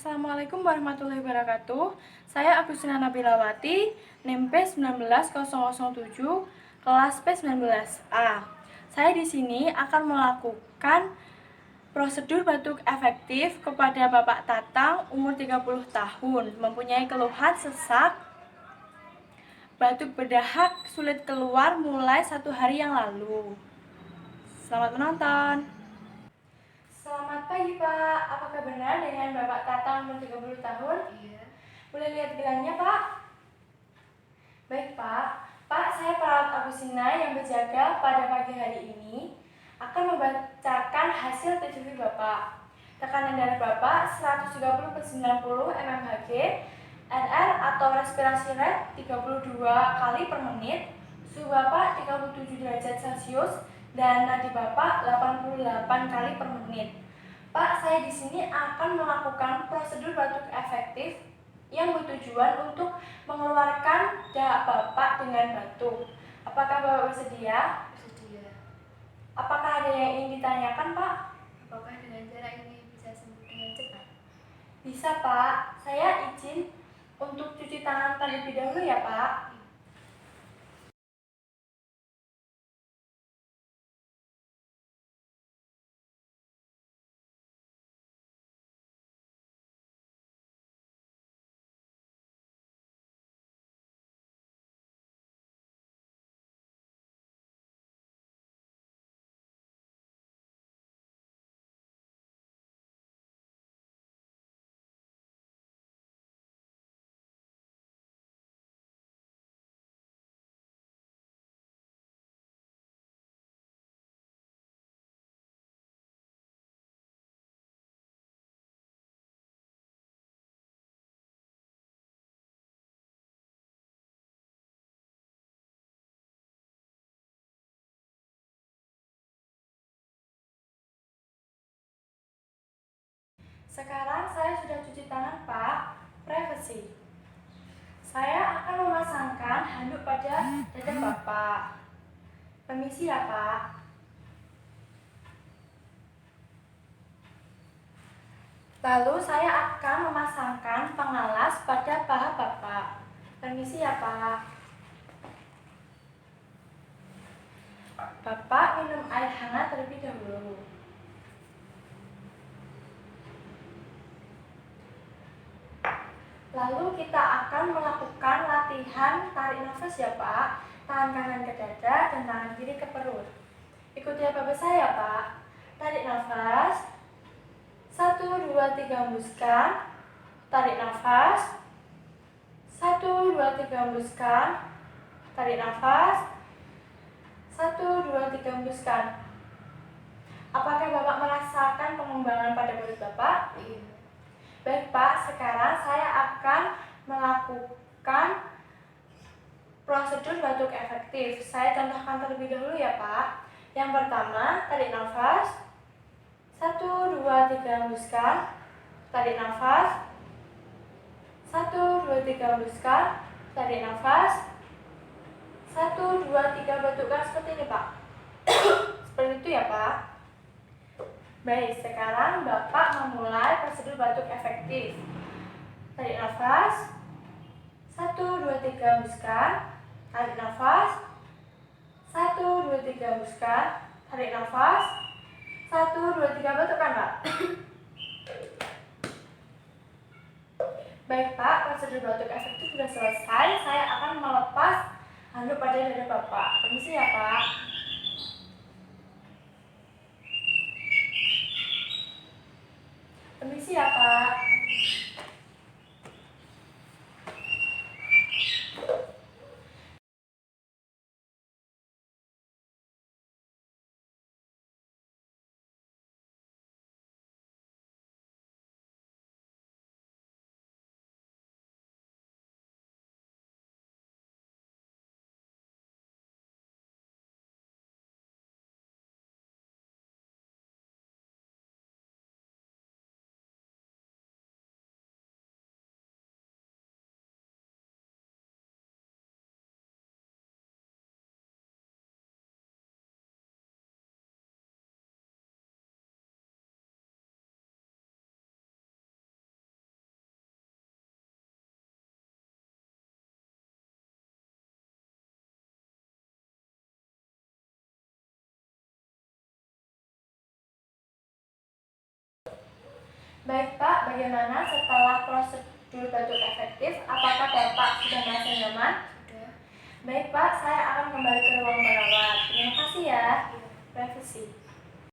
Assalamualaikum warahmatullahi wabarakatuh. Saya Agustina Nabilawati, NIM P19007, kelas P19A. Saya di sini akan melakukan prosedur batuk efektif kepada Bapak Tatang, umur 30 tahun, mempunyai keluhan sesak, batuk berdahak, sulit keluar mulai 1 hari yang lalu. Selamat menonton. Selamat pagi, Pak. Apakah benar dengan Bapak Tatang umur 30 tahun? Iya. Boleh lihat gelangnya, Pak? Baik, Pak. Pak, saya perawat Agustina yang berjaga pada pagi hari ini akan membacakan hasil TCV Bapak. Tekanan darah Bapak 130/90 mmHg, NR atau respirasi rate 32 kali per menit, suhu Bapak 37 derajat Celcius, dan nadi Bapak 88 kali per menit. Pak, saya di sini akan melakukan prosedur batuk efektif yang bertujuan untuk mengeluarkan dahak Bapak dengan batuk. Apakah Bapak bersedia? Bersedia. Apakah ada yang ingin ditanyakan, Pak? Apakah dengan cara ini bisa sembuh dengan cepat? Bisa, Pak. Saya izin untuk cuci tangan terlebih dahulu ya, Pak. Sekarang saya sudah cuci tangan, Pak. Privacy. Saya akan memasangkan handuk pada dada Bapak. Permisi ya, Pak. Lalu saya akan memasangkan pengalas pada paha Bapak. Permisi ya, Pak. Bapak minum air hangat terlebih dahulu. Lalu kita akan melakukan latihan tarik nafas ya, Pak. Tangan kanan ke dada dan tangan kiri ke perut. Ikuti apa saya, Pak. Tarik nafas. 1, 2, 3 hembuskan. Tarik nafas. 1, 2, 3 hembuskan. Tarik nafas. 1, 2, 3 hembuskan. Apakah Bapak merasakan pengembangan pada mulut Bapak? Iya. Baik, Pak. Sekarang saya akan melakukan prosedur batuk efektif. Saya contohkan terlebih dahulu ya, Pak. Yang pertama, tarik nafas. 1, 2, 3 hembuskan. Tarik nafas. 1, 2, 3 hembuskan. Tarik nafas. 1, 2, 3 batukkan seperti ini, Pak. Seperti itu ya, Pak. Baik, sekarang Bapak memulai prosedur batuk efektif. Tarik nafas. 1, 2, 3 hembuskan. Tarik nafas. 1, 2, 3 hembuskan. Tarik nafas. 1, 2, 3 batukkan, Pak. Baik, Pak, prosedur batuk efektif sudah selesai. Saya akan melepas handuk pada dada Bapak. Permisi ya, Pak. Permisi ya, Pak. Baik Pak, bagaimana setelah prosedur batuk efektif? Apakah Bapak sudah merasa nyaman? Sudah. Baik Pak, saya akan kembali ke ruang merawat. Terima kasih ya. Iya. Revisi.